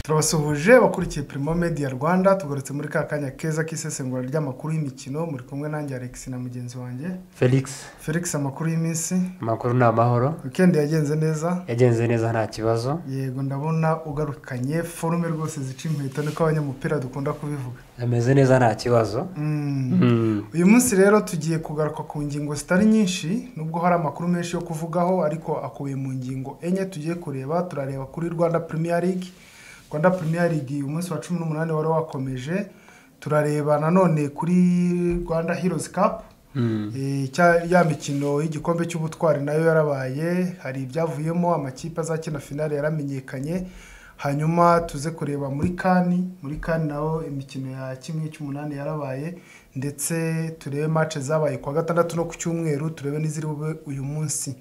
Turabasuhuje bakurikiye Primo Media Rwanda tugarutse muri ka kanya keza k'isesengura ry'amakuru y'imikino muri kumwe nanjye Alex na mugenzi wanjye Felix amakuru y'iminsi amakuru ni amahoro weekend yagenze neza nta kibazo yego ndabona ugarukanye forume rwose zica inkweto niko abanyamupira dukunda kubivuga ameze neza nta kibazo uyu munsi rero tugiye kugaruka ku ngingo zitari nyinshi nubwo hari amakuru menshi yo kuvugaho ariko akuye mu ngingo enye tugiye kureba turareba kuri Rwanda Premier League umunsi wa 18 wari wakomeje turareba nanone kuri Rwanda Heroes Cup ya mikino y'igikombe cy'ubutwari nayo yarabaye hari ibyavuyemo amakipe azakina finale yaramenyekanye hanyuma tuze kureba muri kani naho imikino ya 1/8 yarabaye ndetse turebe match zabaye kwa gatandatu no ku cyumweru turebe n'iziri uyu munsi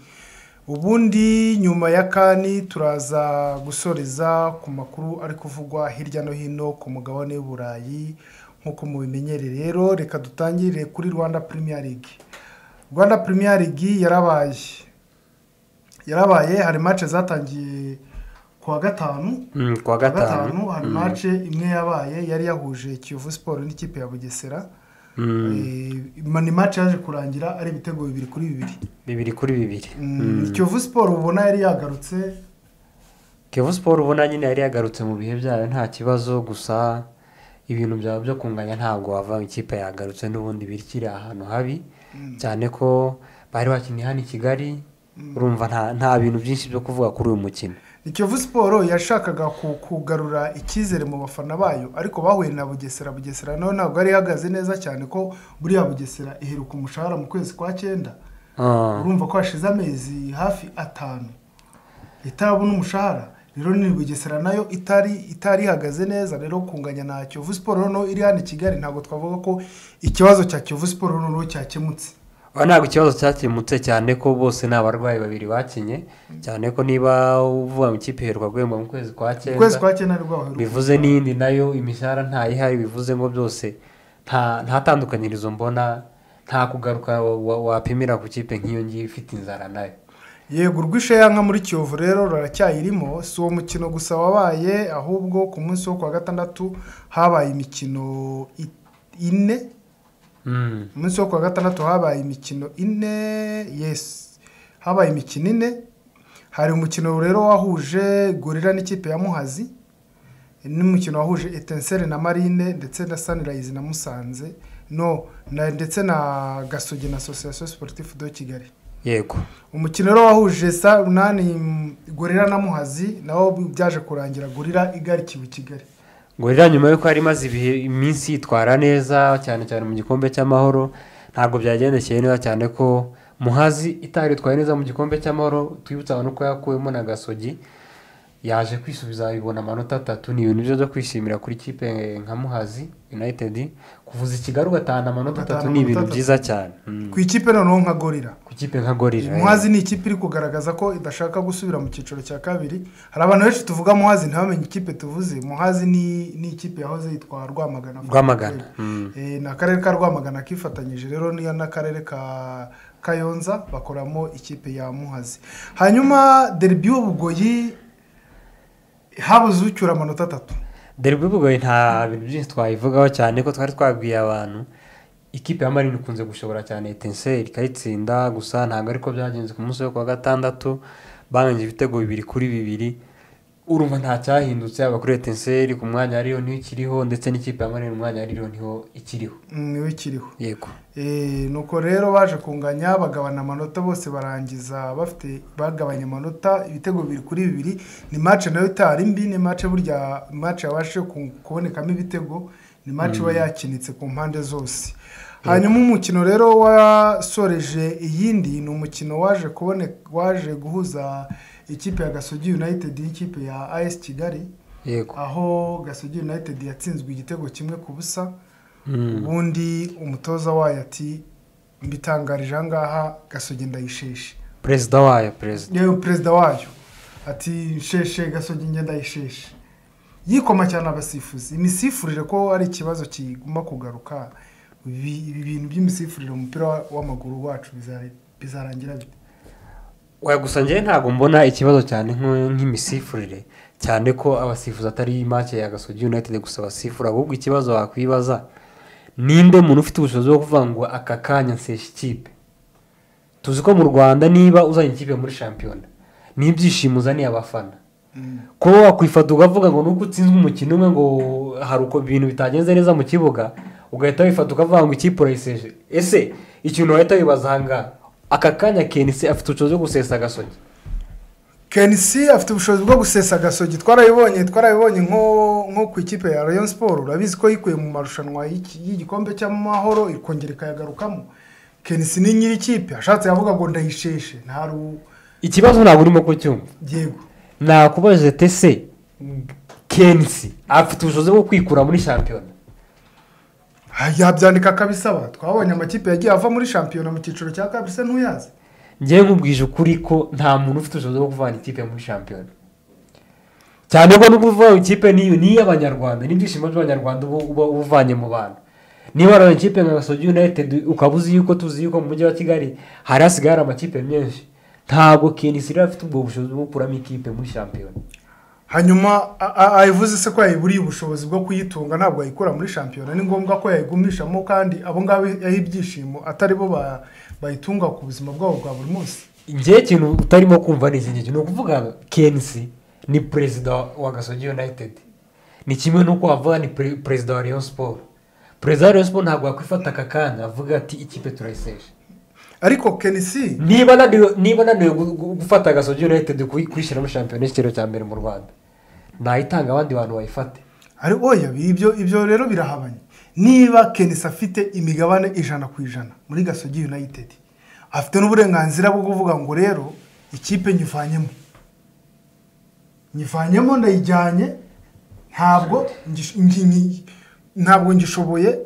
ubundi nyuma ya kani turaza gusoreza ku makuru ari kuvugwa hirya no hino ku mugabane w'Uburayi nkuko mubimenyere rero reka dutangire kuri Rwanda Premier League yarabaye hari match zatangiye kwa gatanu hari match imwe yabaye yari yahuje Kiyovu Sport n'ikipe ya Bugesera ni match yaje kurangira ari ibitego 2-2 Kiyovu Sport ubona yari yagarutse nyine yari yagarutse mu bihe byayo nta kibazo gusa ibintu byaba byo kunganya ntabwo wava ikipe yagarutse n'ubundi birikiri ahantu habi cyane ko bari bakinnye hano i Kigali urumva nta bintu byinshi byo kuvuga kuri uyu mukino Kiyovu Sport yashakaga kugarura icyizere mu bafana bayo ariko bahuye na Bugesera naho ntabwo ari ihagaze neza cyane ko buriya Bugesera iheruka umushahara mu kwezi kwa 9 urumva ko hashize amezi hafi 5 itarabona umushahara rero ni Bugesera nayo itari ihagaze neza rero kunganya na Kiyovu Sport no iri hano i Kigali ntabwo twavuga ko ikibazo cya Kiyovu Sport no cyakemutse ntabwo ikibazo cyakemutse cyane ko bose ni abarwayi babiri bakinye cyane ko niba uvuga mu kipe iheruka guhembwa mu kwezi kwa 9 bivuze n'indi nayo imishahara ntayihari bivuze ngo byose nta tandukanyirizo mbona nta kugaruka wapimira ku kipe nk'iyo ngiyo ifite inzara nayo yego urwishe yanka muri Kiyovu rero raracyayirimo si uwo mukino gusa wabaye ahubwo ku munsi wo kwa gatandatu habaye imikino 4 umunsi wo kwa gatandatu habaye imikino 4 habaye imikino 4 hari umukino rero wahuje Gorilla n'ikipe ya Muhazi n'umukino wahuje Etincelle na Marine ndetse na Sunrise na Musanze ndetse na Gasogi na Association Sportive de Kigali yego umukino rero wahuje Gorilla na Muhazi naho byaje kurangira Gorilla igarikiwe Kigali Gorilla nyuma yuko ari maze iminsi yitwara neza cyane mu gikombe cy'amahoro ntabwo byagendekeye neza cyane ko Muhazi itaritwaye neza mu gikombe cy'amahoro twibutsa abantu ko yakuwemo na Gasogi yaje kwisubiza ibona amanota 3 ni ibintu byo kwishimira kuri kipe nka Muhazi United kuvuza Kigali ugatanga amanota 3 ni ibintu byiza cyane ku ikipe noneho nka Gorilla ku kipe nka Gorilla Muhazi ni ikipe iri kugaragaza ko idashaka gusubira mu cyiciro cya kabiri hari abantu benshi tuvuga Muhazi ntamenye ikipe tuvuze Muhazi ni ikipe yahoze yitwa Rwamagana na karere ka Rwamagana kifatanyije rero niyo na karere ka Kayonza bakoramo ikipe ya Muhazi hanyuma derby y'Ubugoyi habuze ucyura amanota 3 derby y'Ubugoyi nta bintu byinshi twayivugaho cyane ko twari twabwiye abantu ikipe ya Marine ikunze gushobora cyane Etincelle ikayitsinda gusa ntabwo ariko byagenze ku munsi wo kwa gatandatu banganye ibitego 2-2 urumva nta cyahindutse aba kuri Etincelle ku mwanya ariyo niyo ikiriho ndetse n'ikipe ya Marine umwanya ariyo niho ikiriho yego nuko rero baje kunganya bagabana amanota bose barangiza bagabanya amanota ibitego 2-2 ni match nayo itari mbi ni match burya match yabashe kubonekamo ibitego ni match yakinitse ku mpande zose hanyuma umukino rero wasoreje iyindi ni umukino waje guhuza ikipe ya Gasogi United n'ikipe ya AS Kigali aho Gasogi United yatsinzwe igitego 1-0 ubundi umutoza wayo ati mbitangarije ahangaha Gasogi ndayisheshe perezida wayo ati sheshe Gasogi ndayisheshe yikoma cyane abasifuzi imisifurire ko ari ikibazo kiguma kugaruka ibi bintu by'imisifurire mu mupira w'amaguru wacu bizarangira bite gusa njyewe ntabwo mbona ikibazo cyane nk'imisifurire cyane ko abasifuzi atari make ya Gasogi United gusa abasifura, ahubwo ikibazo wakwibaza ninde muntu ufite ubushobozi bwo kuvuga ngo aka kanya nsesha ikipe. Tuzi ko mu Rwanda niba uzanye ikipe muri shampiyona n'ibyishimo uzaniye abafana, ko wakwifata ukavuga ngo nuko utsinzwe umukino umwe ngo hari uko ibintu bitagenze neza mu kibuga ugahita wifata ukavuga ngo ikipe urayiseje. Ese ikintu wahita wibaza ahangaha, aka kanya Kenisi afite ubushobozi bwo gusesa Gasogi? Kenisi afite ubushobozi bwo gusesa Gasogi, twarabibonye nko ku ikipe ya Rayon Sport. Urabizi ko yikuye mu marushanwa y'igikombe cy'amahoro ikongera ikayagarukamo. Kenisi ni nyiri ikipe ashatse yavuga ngo ndayisheshe. Ikibazo ntabwo urimo kucyumva. Yego, nakubaje tese Kenisi afite ubushobozi bwo kwikura muri shampiyona? yabyandika kabisaba. Twabonye amakipe yagiye ava muri shampiyona mu cyiciro cya kabiri, se ntuyazi? Ngiye nkubwije ukuri ko nta muntu ufite ubushobozi bwo kuvana ikipe muri shampiyona, cyane ko n'ubwo uvuga ikipe ni y'abanyarwanda, n'ibyishimo by'abanyarwanda uba uvanye mu bantu. Niba ari ikipe nka Gasogi United ukaba uzi yuko tuzi yuko mu mujyi wa Kigali hari hasigaye amakipe menshi, ntabwo Kenisi rero afite ubwo bushobozi bwo gukuramo ikipe muri shampiyona. Hanyuma ayivuze se ko yayiburiye ubushobozi bwo kuyitunga, ntabwo yayikura muri shampiyona. Ni ngombwa ko yayigumishamo, kandi abo ngabo yahibyishimo atari bo bayitunga ku buzima bwabo bwa buri munsi. Ngiye ikintu utarimo kumva ni iki, ni ukuvuga Kenisi ni perezida wa Gasogi United, ni kimwe n'uko wavuga ni perezida wa Rayon Sport. Perezida wa Rayon Sport ntabwo yakwifata aka kanya avuga ati ikipe turayiseje. Ariko Kenisi niba naniwe gufata Gasogi United kwishyira muri shampiyona y'ikiciro cya mbere mu Rwanda, nayitanga abandi bantu bayifate. ari oya, ibyo rero birahabanye. Niba Kenisi afite imigabane 100% muri Gasogi United, afite n'uburenganzira bwo kuvuga ngo rero ikipe nyivanyemo ndayijyanye, ntabwo ngishoboye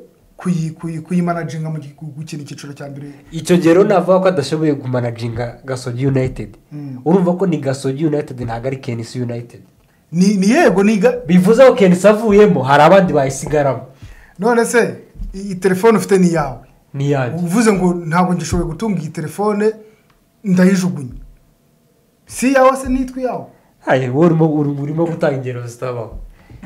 kuyimanaginga mu gukina icyiciro cya mbere. Icyo gihe rero navuga ko adashoboye kumanaginga Gasogi United. Urumva ko ni Gasogi United ntabwo ari Kenisi United. Ni yego bivuze ko Kenisi avuyemo hari abandi bayisigaramo. None se iyi telefone ufite ni yawe? Ni yanjye. Uvuze ngo ntabwo ngishoboye gutunga iyi telefone ndayijugunye, si yawe se nitwe yawe? Haye urimo gutanga ingero zitabaho,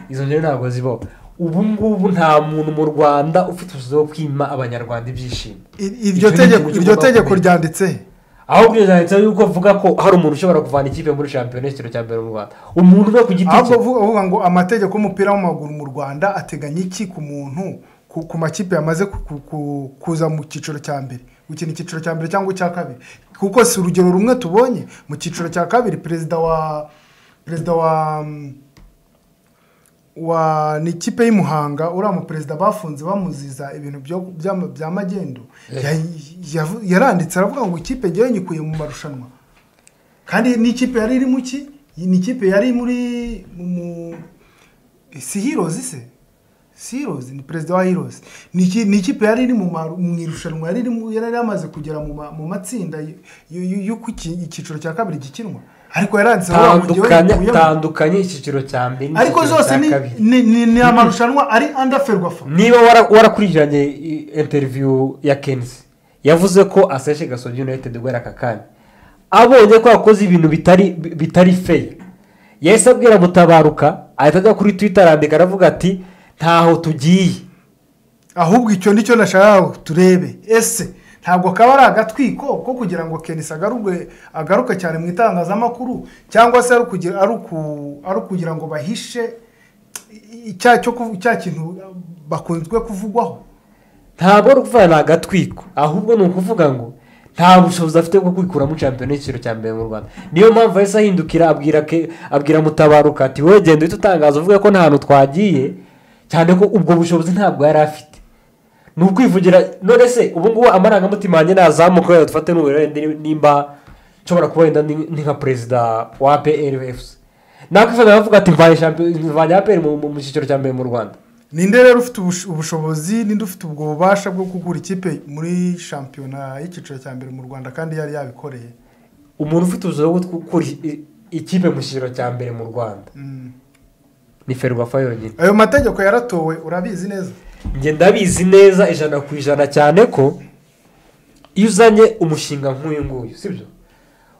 izo ngero ntabwo zibaho. Ubu ngubu nta muntu mu Rwanda ufite ubushobozi bwo kwima abanyarwanda ibyishimo. Iryo tegeko ryanditse ahubwo ryanditse yuko avuga ko hari umuntu ushobora kuvana ikipe muri shampiyona y'ikiciro cya mbere mu Rwanda, umuntu we ku giti cye. Ahubwo uvuga ngo amategeko y'umupira w'amaguru mu Rwanda ateganya iki ku muntu, ku makipe yamaze kuza mu cyiciro cya mbere, gukina icyiciro cya mbere cyangwa icya kabiri? Kuko si urugero rumwe tubonye mu cyiciro cya kabiri, perezida wa ni ikipe y'Imuhanga, uriya mu perezida bafunze bamuziza ibintu bya magendo, yaranditse aravuga ngo ikipe ngewe nyikuye mu marushanwa. Kandi ni ikipe yari iri mu ki? Ni ikipe yari muri si Heroes se? Heroes ni perezida wa Heroes. Ni ikipe yari iri mu irushanwa, yari yamaze kugera mu matsinda y'uko icyiciro cya kabiri gikinwa. Ariko yaranditse tandukanye icyiciro cya mbere, ariko zose ni amarushanwa ari under Ferwafa. Niba warakurikiranye interview ya Kenisi, yavuze ko aseshe Gasogi United guhera aka kanya abonye ko yakoze ibintu bitari fair. Yahise abwira Mutabaruka, ahita ajya kuri Twitter arandika aravuga ati ntaho tugiye. Ahubwo icyo nicyo nashaka turebe, ese ntabwo kaba ari agatwiko ko kugira ngo Kenisi agaruke cyane mu itangazamakuru, cyangwa se ari kugira ngo bahishe cya kintu bakunzwe kuvugwaho? Ntabwo ari ukuvuga ni agatwiko, ahubwo ni ukuvuga ngo nta bushobozi afite bwo kwikura muri shampiyona y'ikiciro cya mbere mu Rwanda. Niyo mpamvu yahise ahindukira abwira Mutabaruka ati wowe genda uhita utangaza uvuga ko nta hantu twagiye, cyane ko ubwo bushobozi ntabwo yari afite. Ni ukwivugira. None se ubu ngubu amarangamutima yanjye nazamuka wenda dufate n'uburere nimba nshobora kuba wenda ni nka perezida wa APRFC, nakwifata bavuga ati mvanye APR mu cyiciro cya mbere mu Rwanda. Ninde rero ufite ubushobozi, ninde ufite ubwo bubasha bwo kugura ikipe muri shampiyona y'ikiciro cya mbere mu Rwanda kandi yari yabikoreye? Umuntu ufite ubushobozi bwo gukura ikipe mu cyiciro cya mbere mu Rwanda ni Ferwafa yonyine. Ayo mategeko yaratowe, urabizi neza? Nge ndabizi neza 100% cyane ko iyo uzanye umushinga nk'uyu nguyu, sibyo,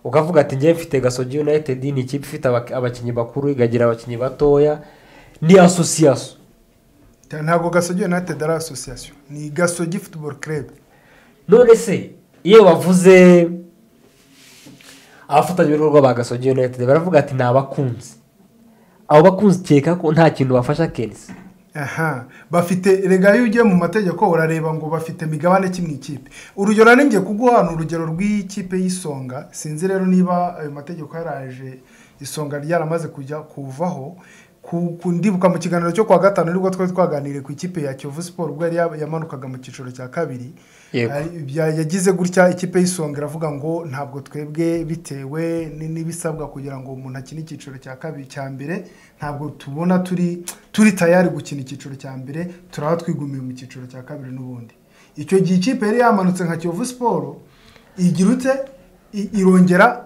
ukavuga ati njye mfite Gasogi United ni ikipe ifite abakinnyi bakuru ikagira abakinnyi batoya ni asosiyasiyo. ntabwo Gasogi United ari asosiyasiyo ni Gasogi Football Club. none se iyo bavuze abafatanyabikorwa ba Gasogi United baravuga ati ni abakunzi, abo bakunzi keka ko nta kintu bafasha Kenisi. bafite rega iyo ugiye mu mategeko urareba ngo bafite migabane kimwe ikipe. urugero ninjye kuguhana urugero rw'ikipe y'Isonga, sinzi rero niba ayo mategeko yaraje Isonga ryaramaze kujya kuvaho. Ndibuka mu kiganiro cyo kwa gatanu nibwo twari twaganiriye ku ikipe ya Kiyovu Sport ubwo yari yamanukaga mu cyiciro cya kabiri. yagize gutya ikipe y'Isonga iravuga ngo ntabwo twebwe bitewe n'ibisabwa kugira ngo umuntu akine icyiciro cya kabiri cya mbere ntabwo tubona turi tayari gukina icyiciro cya mbere, turaba twigumiye mu cyiciro cya kabiri n'ubundi. Icyo gihe ikipe yari yamanutse nka Kiyovu Sport igirutse irongera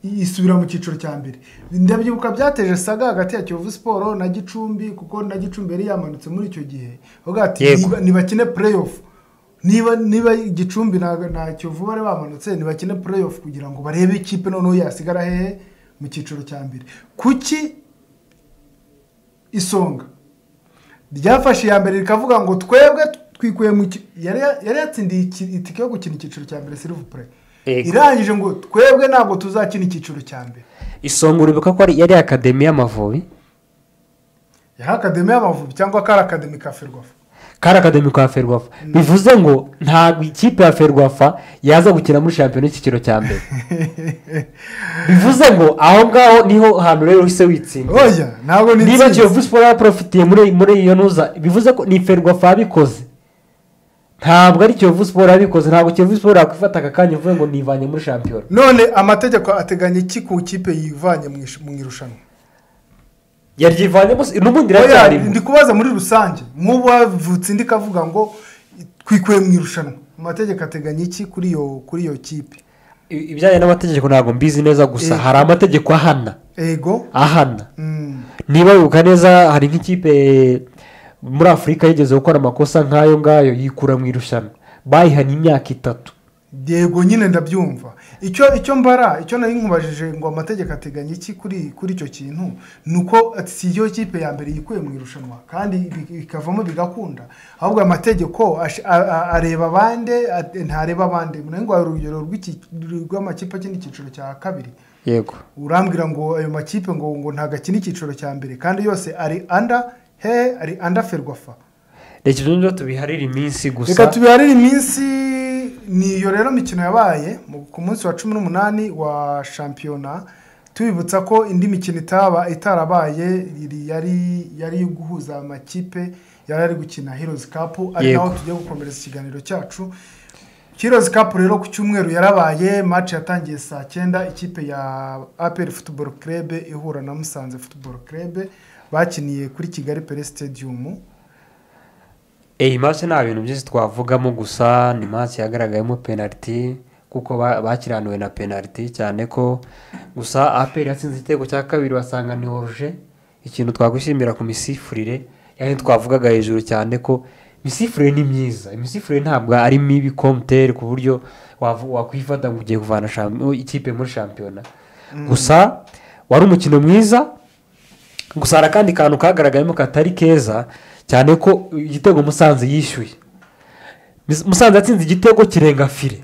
isubira mu cyiciro cya mbere. Ndabyibuka byateje saga hagati ya Kiyovu Sport na Gicumbi, kuko na Gicumbi yari yamanutse muri icyo gihe bavuga ati nibakine playoff, niba Gicumbi na Kiyovu bari bamanutse nibakine playoff kugira ngo barebe ikipe noneho yasigara hehe mu cyiciro cya mbere. Kuki Isonga ryafashe ya mbere rikavuga ngo twebwe twikuye mu yari yatsindiye itike yo gukina icyiciro cya mbere s'il vous plaît, irangije ngo twebwe ntabwo tuzakina icyiciro cya mbere. Isonga uribuka ko yari akademi y'Amavubi, ya akademi y'Amavubi cyangwa kari akademi ka Ferwafa, kari akademi ka Ferwafa. bivuze ngo ntabwo ikipe ya Ferwafa yaza gukina muri shampiyona y'icyiciro cya mbere. bivuze ngo aho ngaho niho hantu rero uhise witsinda. oya ntabwo ni niba Kiyovu Sport yaprofitiye muri iyo nuza, bivuze ko ni Ferwafa yabikoze, ntabwo ari Kiyovu Sport yabikoze. Ntabwo Kiyovu Sport yakwifata aka kanya uvuye ngo nivanye muri shampiyona. none amategeko ateganya iki ku kipe yivanye mu irushanwa? yaryivanyemo n'ubundi iracyarimo. ndi kubaza muri rusange nk'ubu wavutse indi kavuga ngo twikuye mu irushanwa, amategeko ateganya iki kuri iyo kipe? ibijyanye n'amategeko ntabwo mbizi neza, gusa hari amategeko ahana. niba wibuka neza hari nk'ikipe muri Afurika yigeze gukora amakosa nk'ayo ngayo yikura mu irushanwa, bayihanye imyaka 3. yego nyine ndabyumva. icyo nari nkubajije ngo amategeko ateganya iki kuri icyo kintu, nuko si iyo kipe ya mbere yikuye mu irushanwa kandi bikavamo bigakunda, ahubwo amategeko areba abande ntareba abande. ngo urugero rw'amakipe akina icyiciro cya kabiri, yego urambwira ngo ayo makipe ngo ntago akina icyiciro cya mbere kandi yose ari under Ferwafa. reka rero tubiharire iminsi gusa, reka tubiharire iminsi. niyo rero mikino yabaye ku munsi wa 18 wa shampiyona. tubibutsa ko indi mikino itarabaye yari guhuza amakipe yari ari gukina Heroes Cup, ari naho tugiye gukomereza ikiganiro cyacu. Heroes Cup rero ku cyumweru yarabaye, match yatangiye saa 9, ikipe ya APR Football Club ihura na Musanze Football Club bakiniye kuri Kigali Pele Stadium. match nta bintu byinshi twavugamo, gusa ni match yagaragayemo penalty kuko bakiranuwe na penalty cyane ko, gusa APR yatsinze igitego cya kabiri basanga ni oruje. ikintu twakwishimira ku misifurire, yani twavugaga hejuru cyane ko imisifurire ni myiza, imisifurire ntabwo ari mibi komtere ku buryo wakwifata ngo ugiye kuvana ikipe muri shampiyona. gusa wari umukino mwiza, gusa hari akandi kantu kagaragayemo katari keza cyane ko igitego Musanze yishyuye. Musanze yatsinze igitego kirenga file,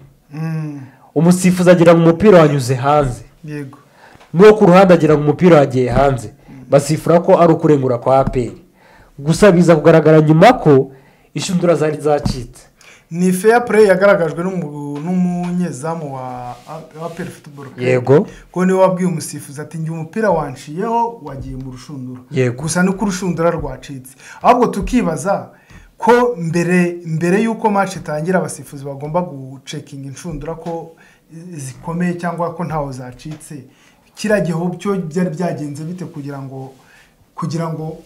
umusifuzi agira ngo umupira wanyuze hanze, yego no ku ruhande agira ngo umupira wagiye hanze, basifura ko ari ukurengura kwa APR. gusa biza kugaragara nyuma ko ishundura zari zacitse. ni fair play yagaragajwe n'umunyezamu wa APR Football Club. yego ko niwe wabwiye umusifuzi ati njye umupira wanciyeho wagiye mu rushundura, gusa no ku rushundura rwacitse. ahubwo tukibaza ko mbere y'uko match itangira abasifuzi bagomba gucekinga inshundura ko zikomeye cyangwa ko ntaho zacitse. kiragiho byo byari byagenze bite kugira ngo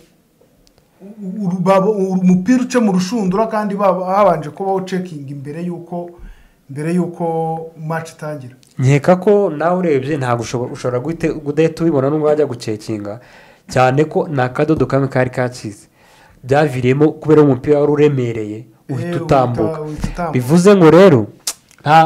umupira uce mu rushundura kandi habanje kubaho checking mbere y'uko match itangira? nkeka ko nawe urebye ntabwo ushobora guhita ubibona n'ubwo wajya gucekinga cyane ko ni akadodo kamwe kari kacize, byaviriyemo kubera umupira wari uremereye uhita utambuka. bivuze ngo rero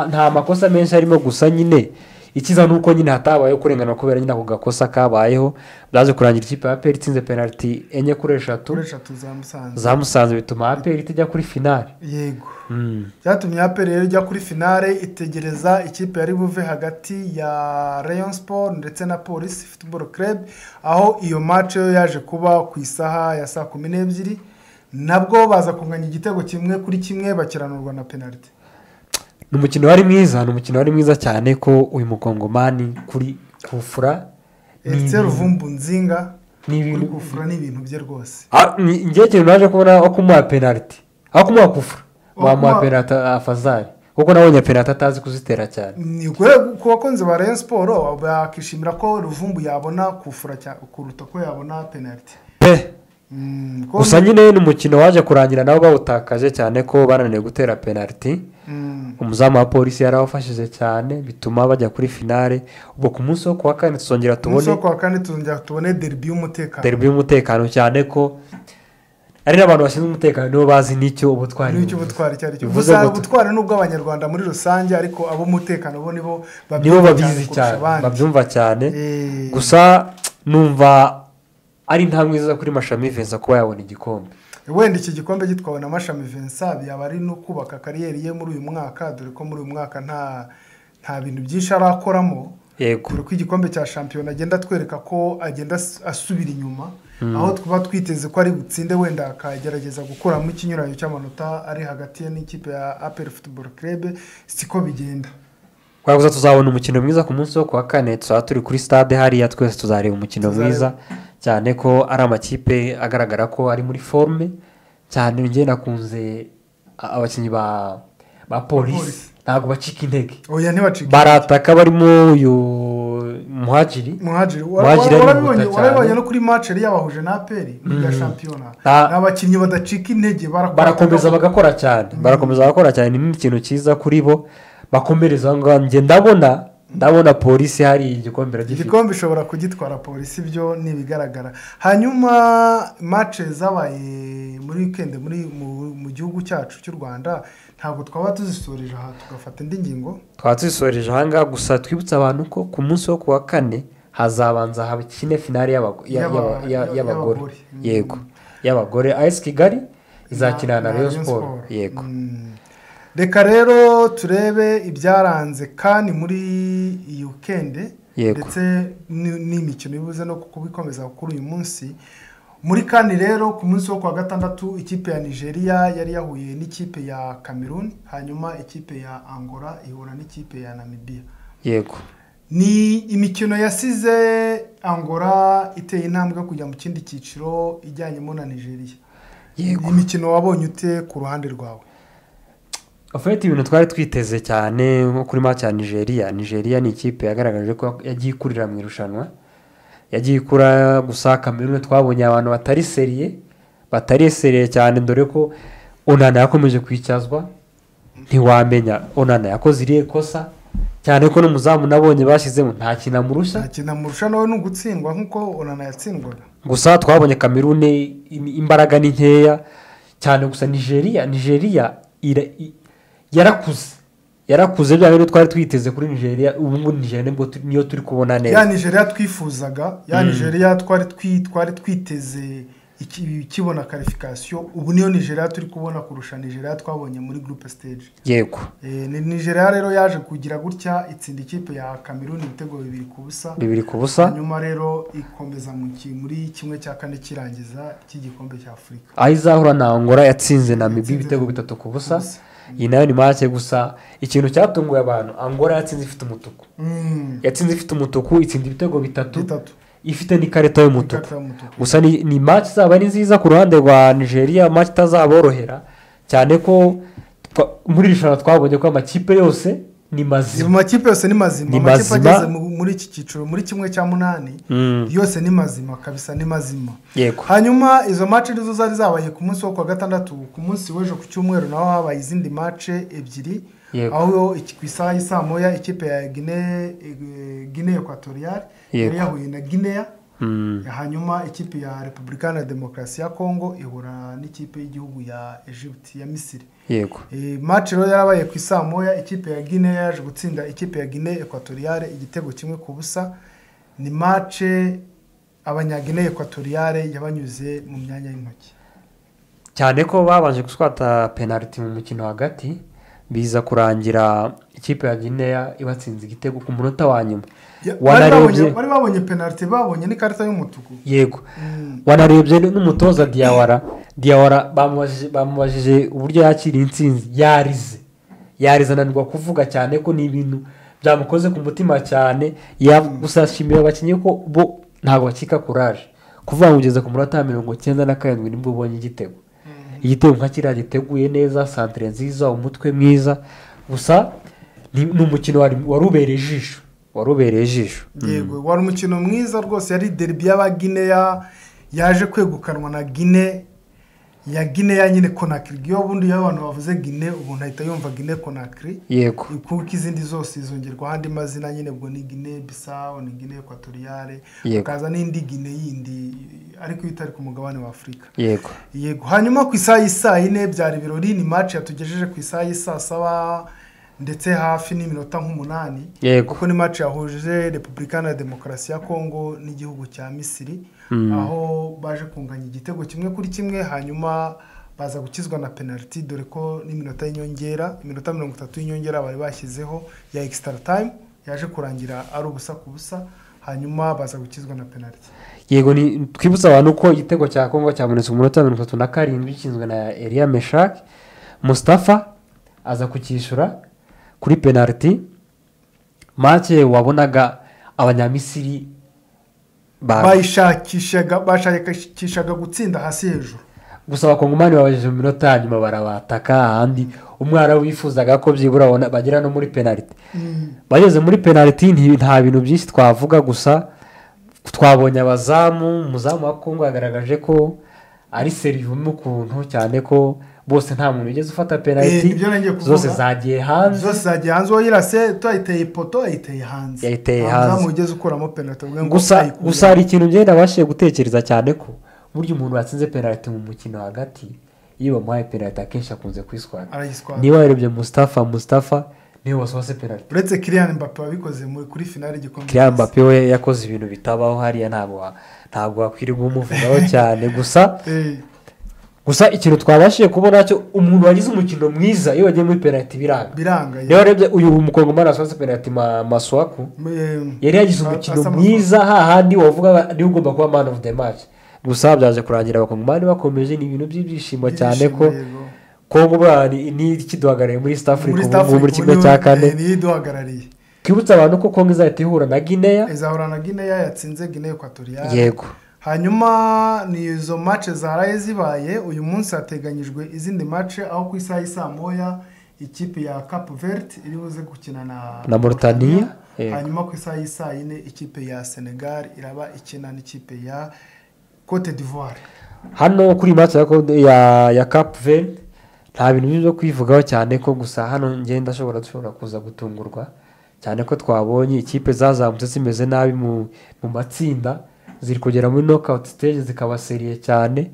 nta makosa menshi arimo, gusa nyine ikiza ni uko nyine hatabayeho kurengana kubera nyine ako gakosa kabayeho byaje kurangira ikipe ya APR itsinze penaliti 4-3 za Musanze bituma APR itijya kuri finale. Yego byatumye APR rero ijya kuri finale itegereza ikipe yari buve hagati ya Rayon Sport ndetse na Police Football Club, aho iyo match yo yaje kuba ku isaha ya saa 12 nabwo baza kunganya igitego 1-1 bakiranurwa na penalty. Ni umukino wari mwiza cyane ko uyu mukongomani kuri kufura Etse Ruvumbu Nzinga kuri kufura ni ibintu bye rwose. Ngiye kintu naje kubona aho kumuha penalty aho kumuha kufura wamuha penalty afazari kuko nabonye penalty atazi kuzitera cyane. Ni ku bakunzi ba Rayon Sport bakishimira ko Ruvumbu yabona kufura kuruta ko yabona penalty. Gusa nyine n'umukino waje kurangira nabo bawutakaje cyane ko bananiye gutera penalty. Umuzamu wa Polisi yarawafashije cyane bituma bajya kuri finale. Ubwo ku munsi wo kuwa kane tuzongera tubone derby y'umutekano cyane ko ari n'abantu bashinzwe umutekano nibo bazi n'icyo ubutwari cyari cyo. Gusa ubutwari n'ubwo abanyarwanda muri rusange, ariko abo umutekano bo nibo babizi cyane babyumva cyane. Gusa numva ari intambwe nziza kuri Mashami Vincent kuba yabona igikombe. Wenda iki gikombe gitwawe na Mashami Vincent yaba ari no kubaka kariyeri ye muri uyu mwaka, dore ko muri uyu mwaka nta bintu byinshi arakoramo. Yego ko igikombe cya shampiyona agenda twereka ko agenda asubira inyuma, aho twaba twiteze ko ari butsinde wenda akagerageza gukuramo ikinyuranyo cy'amanota ari hagati n'ikipe ya APR Football Club. Siko bigenda. Kwaguza tuzabona umukino mwiza ku munsi wo kuwa kane, tuzaba turi kuri stade hariya twese tuzareba umukino mwiza cyane ko ari amakipe agaragara ko ari muri forme cyane. Ngiye nakunze abakinnyi ba Polisi ntago bacika intege. Oya ntibacika. Barataka barimo uyu Muhajiri warabonye no kuri match yari yabahuje na APR ya shampiyona. N'abakinnyi badacika intege barakomeza bagakora cyane. Ni ikintu cyiza kuri bo bakomereza ngo nge ndabona Polisi hari igikombe ishobora kugitwara Polisi, byo nibigaragara. Hanyuma match zabaye muri weekend mu gihugu cyacu cy'u Rwanda ntabwo twaba tuzisoreje aha tugafata indi ngingo. Twatuzisoreje hanga gusa twibutsa abantu ko ku munsi wo kuwa kane hazabanza habikine finale y'abagore. Yego y'abagore AS Kigali izakina na Rayon Sport. Yego reka rero turebe ibyaranze kandi muri iyi weekend ndetse n'imikino ibuze no kubikomeza kuri uyu munsi. Muri kandi rero ku munsi wo kwa gatandatu ikipe ya Nigeria yari yahuye n'ikipe ya Cameroon, hanyuma ikipe ya Angola ihura n'ikipe ya Namibia. Yego ni imikino yasize Angola iteye intambwe kujya mu kindi cyiciro ijyanyemo na Nigeria. Yego imikino wabonye ute ku ruhande rwawe? Afite ibintu twari twiteze cyane nko kuri match ya Nigeria ni ikipe yagaragaje ko yagiye kurira mu irushanwa, yagiye ikura. Gusa Cameroon twabonye abantu batari seriye cyane, dore ko Onana yakomeje kwicazwa. Ntiwamenya Onana yakoze iriye kosa cyane ko n'umuzamu nabonye bashyizemo nta kinamurusha nawe n'ugutsindwa nkuko Onana yatsindwaga. Gusa twabonye Cameroon imbaraga ni nkeya cyane. Gusa Nigeria yarakuze bya bintu twari twiteze kuri Nigeria. Ubu Nigeria niyo turi kubona neza. Ya Nigeria twifuzaga, ya Nigeria twari twiteze ikibona qualification. Ubu niyo Nigeria turi kubona kurusha Nigeria twabonye muri group stage. Yego Nigeria rero yaje kugira gutya itsinda ikipe ya Cameroon ibitego 2-0. Hanyuma rero ikomeza muri kimwe cya kane kirangiza cy'igikombe cya Afrika. Aizahura na Angola yatsinze Namibia ibitego 3-0. Iyi nayo ni make. Gusa ikintu cyatunguye abantu, Angola yatsinze ifite umutuku, itsinda ibitego 3 ifite n'ikarita y'umutuku. Gusa ni match zaba ari nziza ku ruhande rwa Nigeria, match itazaborohera cyane ko muri irushanwa twabonye ko amakipe yose ni mazima. Amakipe yose ni mazima. Amakipe ageze muri iki cyiciro muri kimwe cya 8 yose ni mazima kabisa, ni mazima. Yego. Hanyuma izo match nizo zari zabaye ku munsi wo kwa gatandatu. Ku munsi w'ejo ku cyumweru naho habaye izindi match ebyiri. Aho ku isaha y'Isamoya ikipe ya Guinea Equatorial yari yahuye na Guinea. hanyuma ikipe ya Repubulika ya Demokarasi ya Kongo ihura n'ikipe y'igihugu ya Egypt ya Misiri. Yego. Match rero yarabaye ku isaa moya, ikipe ya Guinea yaje gutsinda ikipe ya Guinea Equatoriale igitego 1-0. Ni match abanyaguinea Equatoriale yabanyuze mu myanya y'intoki cyane ko babanje guswata penalty mu mukino hagati, biza kurangira ikipe ya Guinea ibatsinze igitego ku munota wa nyuma. Bari babonye penalty, babonye n'ikarita y'umutuku. Yego. Wanarebye n'umutoza Diawara bamubajije uburyo yakiriye intsinzi, yarize ananirwa kuvuga cyane ko ni ibintu byamukoze ku mutima cyane. Gusashimira abakinnyi ko bo ntabwo bakika courage kuvuga ngo ugeze ku munota 97 nibwo ubonye igitego. Igitego nka kiriya giteguye neza, centre nziza, umutwe mwiza, gusa ni umukino warubereye ijisho. Yego, wari umukino mwiza rwose. Yari derby y'Abaguinea yaje kwegukanwa na Guinea nyine Conakry. Iyo bundi y'abantu bavuze Guinea ubu ntahita yumva Guinea Conakry. Yego. Kuko izindi zose izongerwa andi mazina nyine, ubwo ni Guinea Bissau, ni Guinea Equatoriale, hakaza n'indi Guinea yindi ariko itari ku mugabane wa Afurika. Yego. Hanyuma ku isaha y'isa 4 byari birori. Ni match yatugejeje ku isaha y'isa 7 ndetse hafi n'iminota 8, kuko ni match yahuje Repubulika ya Demokarasi ya Kongo n'igihugu cya Misiri, aho baje kunganya igitego 1-1, hanyuma baza gukizwa na penalty, dore ko n'iminota y'inyongera, iminota 30 y'inyongera bari bashyizeho ya extra time yaje kurangira ari ubusa ku busa, hanyuma baza gukizwa na penalty. Yego, ni twibutsa abantu ko igitego cya Kongo cyabonetse mu minota 37 kinzwe na Elia Meshak. Mustafa aza kukishyura kuri penalty. Match wabonaga abanyamisiri bashakishaga gutsinda hasi hejuru, gusa abakongomani babajeje mu minota nyuma barabataka, ahandi umwara wifuzaga ko byibura bagera no muri penalty. Bageze muri penalty nta bintu byinshi twavuga, gusa twabonye umuzamu wa Kongo yagaragaje ko ari serivu n'ukuntu, cyane ko bose nta muntu ugeze ufata penalty, zose zagiye hanze. Oyirase tuyiteye poto ayiteye hanze, umuzamu ugeze ukuramo penalty. Gusa hari ikintu ngenda bashiye gutekereza cyane ko buryo umuntu watsinze penalty mu mukino hagati, iyo bamuhaye penalty akenshi akunze kwiswara. Niba warebye Mustafa niwe wasose penalty. Uretse Kylian Mbappé wabikoze kuri finale y'igikombe. Kylian Mbappé we yakoze ibintu bitabaho hariya, ntabwo wakwirwa umuvugaho cyane. Gusa ikintu twabashije kubona cyo umuntu wagize umukino mwiza iyo wagiye muri penalty biranga. Niba warebye uyu mukongomani wasose penalty Maswaku, yari yagize umukino mwiza, hahandi wavuga niwe ugomba kuba man of the match. Gusa byaje kurangira abakongomani bakomeje, ni ibintu by'ibyishimo cyane ko Kongo ni ikiduhagarariye muri East Africa muri kimwe cya 4. Ni iduhagarariye. Twibutsa abantu ko Kongo izahita ihura na Guinea. Yatsinze Guinea Equatoriale. Yego. Hanyuma ni izo match zaraye zibaye. Uyu munsi hateganyijwe izindi match, aho ku isaha y'isa moya ikipe ya Cape Verde iri buze gukina na Mauritania. Hanyuma ku isaha y'isa 4 ikipe ya Senegal iraba ikina n'ikipe ya Cote d'Ivoire. Hano kuri match ya Cape Verde nta bintu byo kwivugaho cyane ko, gusa hano ngenda dushobora kuza gutungurwa cyane ko twabonye ikipe zazamutse zimeze nabi mu matsinda, ziri kugera muri knockout stage zikaba seriye cyane.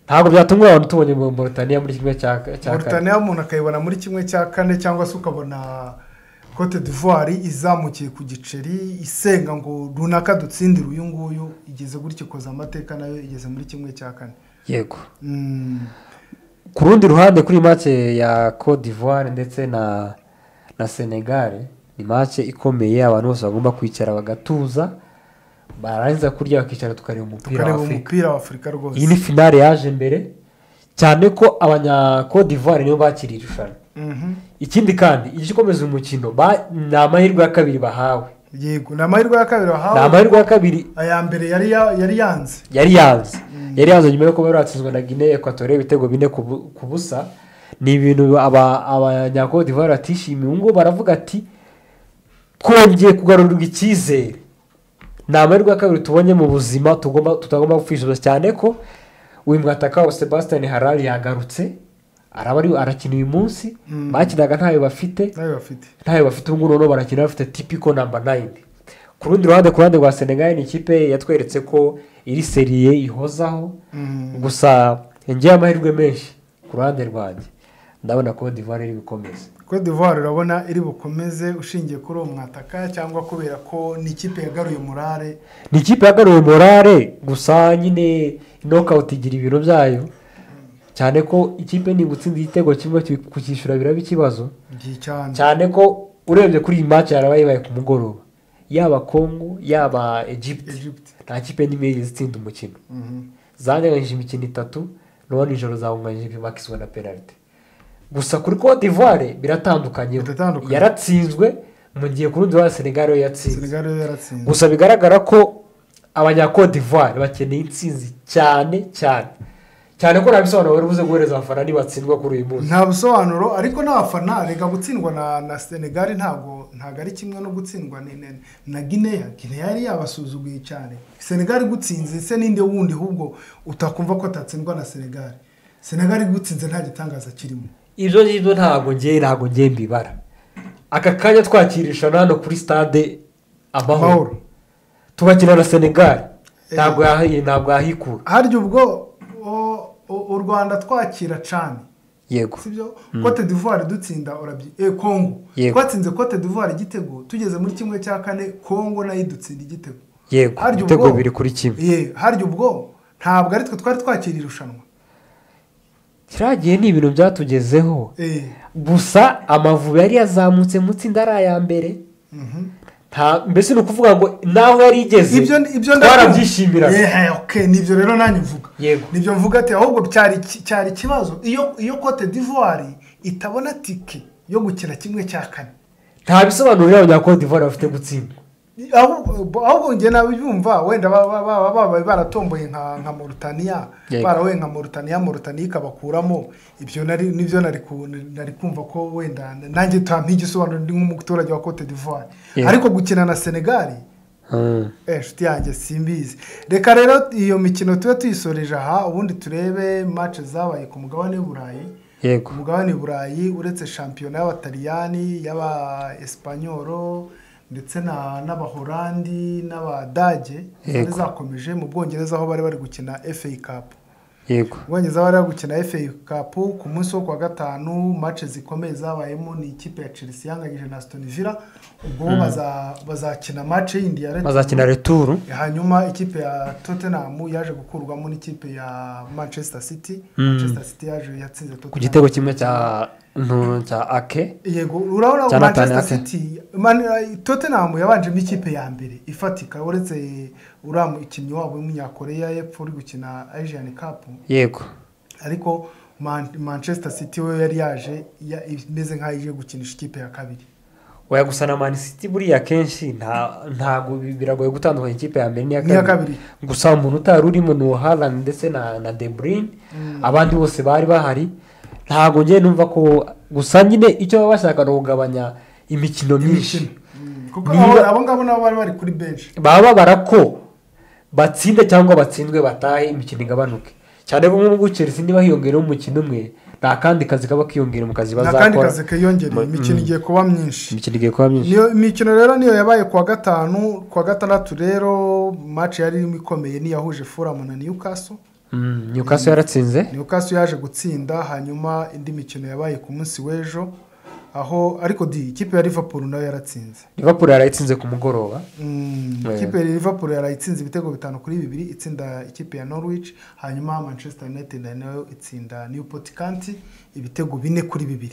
Ntabwo byatungura abantu tubonye mu Mauritania muri kimwe cya Mauritania, umuntu akayibona muri kimwe cya 4, cyangwa se ukabona Cote d'Ivoire izamukiye ku giceri isenga ngo runaka dutsindira uyu nguyu, igeze gutyo koza amateka nayo igeze muri kimwe cya 4. Yego. Ku rundi ruhande kuri match ya Cote d'Ivoire ndetse na Senegal, ni match ikomeye, abantu bose bagomba kwicara bagatuza, barangiza kurya bakicara tukareba umupira wa Afrika rwose. Iyi ni finale yaje mbere cyane ko abanya Cote d'Ivoire niyo bakiriye irushanwa. Ikindi kandi igikomeza umukino ni amahirwe ya kabiri bahawe. Yego, ni amahirwe ya kabiri bahawe. Ni amahirwe ya kabiri. Aya mbere yari yanze. Yari yanze nyuma yo kuba yaratsinzwe na Guinea Equatoriale ibitego 4 ku busa. Ni ibintu abanya Cote d'Ivoire atishimiye, ngo baravuga ati twongeye kugarurirwa icyizere. Ni amahirwe ya kabiri tubonye mu buzima, tutagomba gupfisha cyane ko uyu mwataka wa Sebastian Harari yagarutse, arakina uyu munsi. Bakinaga ntayo bafite ubu ngubu barakina bafite typical number 9, ku rundi ruhande rwa Senegal ni ikipe yatweretse ko iri seriye ihozaho gusa yongeye amahirwe menshi ku ruhande rwanjye ndabona Cote d'Ivoire iri bukomeze. Cote d'Ivoire urabona iri bukomeze ushingiye kuri uwo mwataka cyangwa kubera ko ni ikipe yagaruye morale? Ni ikipe yagaruye morale gusa nyine knockout igira ibintu byayo cyane ko ikipe ni gutsinda igitego kimwe kukishyura biraba ikibazo cyane ko urebye kuri iyi match yarabaye ku mugoroba yaba Congo yaba Egypt nta kipe n'imwe zitsinda umukino zanganyije imikino 3 none ijoro zawunganyije bakiswa na penalty gusa kuri Cote d'Ivoire biratandukanye yaratsinzwe mu gihe ku rundi rwa Senegal yo yatsinze gusa bigaragara ko abanya Cote d'Ivoire bakeneye intsinzi cyane ko nabisobanuro bari buze guhereza abafana nibatsindwa kuri uyu munsi. Nta busobanuro ariko n'abafana rega gutsindwa na Senegal ntago ari kimwe no gutsindwa na Guinea yari yabasuzuguye cyane. Senegal gutsinze se ninde wundi ahubwo utakumva ko atatsindwa na Senegal gutsinze nta gitangaza kirimo. Ibyo ngibyo ntago ngiye mbibara. Aka kanya twakirisha nano kuri stade Amahoro tubakina na Senegal ntabwo yahikura harya ubwo u Rwanda twakira cyane yego sibyo Cote d'Ivoire dutsinda Congo twatsinze Cote d'Ivoire igitego tugeze muri kimwe cya kane Congo nayo dutsinda igitego yego igitego biri kuri kimwe harya ubwo ntabwo ari twe twari twakira irushanwa kiragiye ni ibintu byatugezeho gusa Amavubi yari yazamutse mu tsinda ari aya mbere mbese ni ukuvuga ngo naho yari igeze twarabyishimira nibyo rero nanjye mvuga nibyo mvuga ati ahubwo cyari ikibazo iyo Cote d'Ivoire itabona tike yo gukina kimwe cya kane nta bisobanuro y'abanya Cote d'Ivoire bafite gutsinda ahubwo njye nabyumva wenda baba baratomboye nka Mauritania barawe nka Mauritania ikabakuramo ibyo nibyo nari kumva ko wenda nanjye tampa igisobanuro ndi nk'umuturage wa Cote d'Ivoire ariko gukina na Senegal shuti yanjye simbizi. Reka rero iyo mikino tuba tuyisoreje aha ubundi turebe match zabaye ku mugabane w'Uburayi. Yego umugabane w'Uburayi uretse shampiyona y'Abataliyani y'aba Espanyol ndetse n'Abahorandi n'Abadage zakomeje mu Bwongereza aho bari gukina FA Cup. Yego Bwongereza bari gukina FA Cup ku munsi wo kwa gatanu match zikomeye zabayemo ni ikipe ya Chelsea yanganyije na Aston Villa ubwo bazakina match yindi ya bazakina retour hanyuma ikipe ya Tottenham yaje gukurwamo n'ikipe ya Manchester City. Manchester City yaje yatsinze Tottenham ku gitego kimwe cya Ake yego urabona Manchester City Tottenham yabanje mu ikipe ya mbere ifatika uretse uramu ikinyi wabo w'umunyakoreya y'epfo uri gukina Asian Cup yego ariko Manchester City we yari yaje imeze nk'aho ije gukinisha ikipe ya kabiri. Oya gusa na Man City buriya kenshi ntago biragoye gutandukanya ikipe ya mbere n'iya kabiri gusa umuntu utari urimo ni Haaland ndetse na De Bruyne abandi bose bari bahari ntago ngiye numva ko gusa nyine icyo baba bashaka no kugabanya imikino myinshi kuko abo ngabo nabo bari kuri bench baba barako batsinde cyangwa batsindwe batahe imikino igabanuke cyane ko mu Chelsea niba hiyongera umukino umwe nta kandi kazi kaba kiyongera mu kazi bazakora kandi kazi kiyongera imikino igiye kuba myinshi niyo imikino rero niyo yabaye kwa gatandatu rero match yari ikomeye ni yahuje Fulham na Newcastle. Newcastle yaratsinze Newcastle yaje gutsinda hanyuma indi mikino yabaye ku munsi w'ejo aho ariko ikipe ya Liverpool nayo yaratsinze. Liverpool yarayitsinze ku mugoroba ikipe ya Liverpool yarayitsinze ibitego 5-2 itsinda ikipe ya Norwich hanyuma Manchester United nayo itsinda Newport County ibitego 4-2.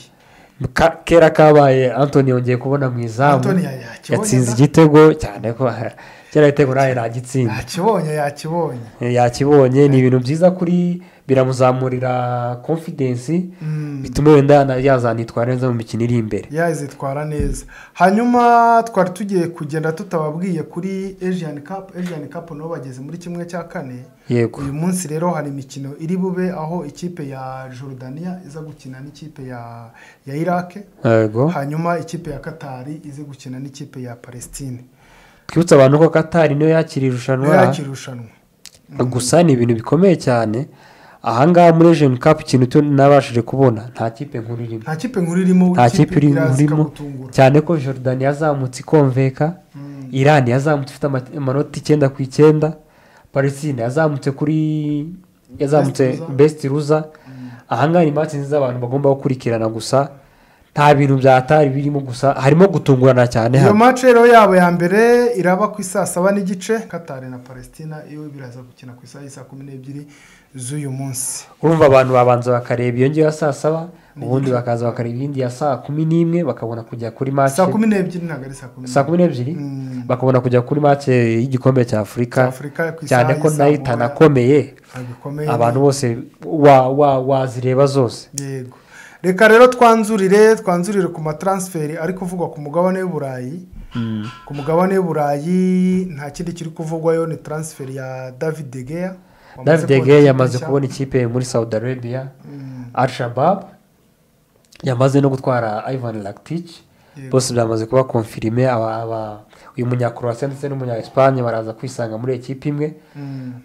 Kera kabaye Anthony yongeye kubona mu izamu yatsinze igitego cyane ko kera igitego nawe nagitsinda yakibonye ni ibintu byiza kuri biramuzamurira confidence bituma wenda yazanitwara neza mu mikino iri imbere yazitwara neza. Hanyuma twari tugiye kugenda tutababwiye kuri Asian Cup no bageze muri kimwe cya kane. Uyu munsi rero hari imikino iri bube aho ikipe ya Jordania iza gukina n'ikipe ya Iraq hanyuma ikipe ya Qatar ize gukina n'ikipe ya Palestine. Twibutsa abantu ko Qatar niyo yakira irushanwa gusa ni ibintu bikomeye cyane ahangaha muri Asian Cup ikintu nabashije kubona nta kipe nkuru irimo cyane ko Jordania yazamutse ikonveka Iran yazamutse ifite amanota 9/9, Palestine yazamutse best loser. Ahangaha ni match nziza abantu bagomba gukurikirana, gusa nta bintu byatari birimo, gusa harimo gutungurana cyane. Iyo match rero yabo ya mbere iraba ku saa 7:30 Qatar na Palestina, iyo biraza gukina ku saa 12 z'uyu munsi. Urumva abantu babanza bakareba iyo ngiyo ya saa 7, ubundi bakaza bakareba iyindi ya saa 11 bakabona kujya kuri match saa 12 ntabwo ari saa 12 bakabona kujya kuri match y'igikombe cya Afurika, cyane ko nayo itanakomeye abantu bose wazireba zose. Yego, reka rero twanzurire ku matransferi ari kuvugwa ku mugabane w'Uburayi. Ku mugabane w'Uburayi nta kindi kiri kuvugwayo ni transfer ya David De Gea. David De Gea yamaze kubona ikipe muri Saudi Arabia, Al-Shabab. Yamaze no gutwara Ivan Rakitic, bose byamaze kuba confirme. Uyu munya-Croatia ndetse n'umunya-Espagne baraza kwisanga muri ekipe imwe.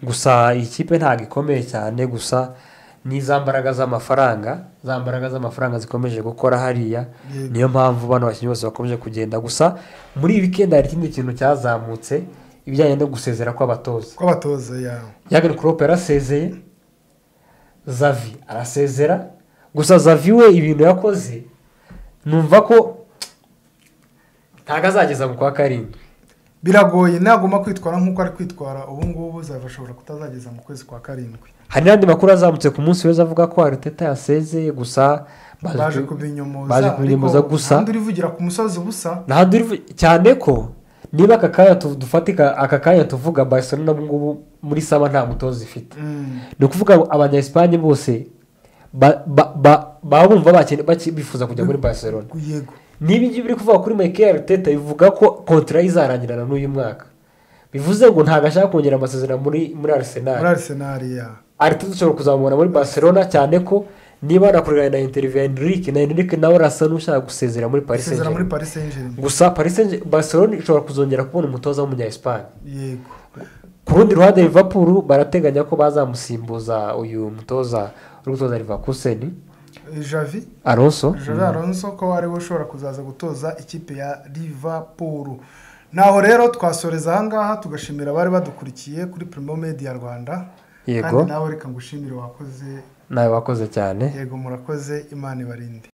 Gusa iyi kipe ntabwo ikomeye cyane, gusa ni za mbaraga z'amafaranga zikomeje gukora hariya. Niyo mpamvu bano bakinnyi bose bakomeje kugenda. Gusa muri weekend hari ikindi kintu cyazamutse, ibijyanye no gusezera kw'abatoza. Jurgen Klopp yarasezeye, Xavi arasezera. Gusa Xavi we ibintu yakoze numva ko ntago azageza mu kwa 7. Biragoye nagomba kwitwara nk'uko ari kwitwara ubu ngubu, azashobora kutazageza mu kwezi kwa 7. Hari n'andi makuru azamutse ku munsi weza avuga ko Arteta yasezeye, gusa baje kubinyomoza gusa nandi urivugira ku musozi busa, cyane ko niba aka kanya tuvuga Barcelona ngubu muri saba nta mutoza ifite. Ni ukuvuga abanya-Espagne bose bumva bifuza kujya muri Barcelona. Yego, niba ibyo biri kuvuga kuri Mikel Arteta bivuga ko kontra izarangirana n'uyu mwaka, bivuze ngo ntago ashaka kongera amasezerano muri Arsenal. Arteta ushobora kuzamubona muri Barcelona, cyane ko niba nakurikirana na interview ya Enrique nawe arasa n'ushaka gusezera muri Paris Saint-Germain. Gusa Barcelona ishobora kuzongera kubona umutoza w'umunya-Espagne. Yego, ku rundi ruhande Liverpool barateganya ko bazamusimbuza uyu mutoza uri gutoza Leverkusen, Xavi Alonso ko ari we ushobora kuzaza gutoza ikipe ya Liverpool. Naho rero twasoreza ahangaha, tugashimira abari badukurikiye kuri Primo Media Rwanda. Yego, kandi nawe reka ngushimire, wakoze cyane. Yego, murakoze, Imana ibarinde.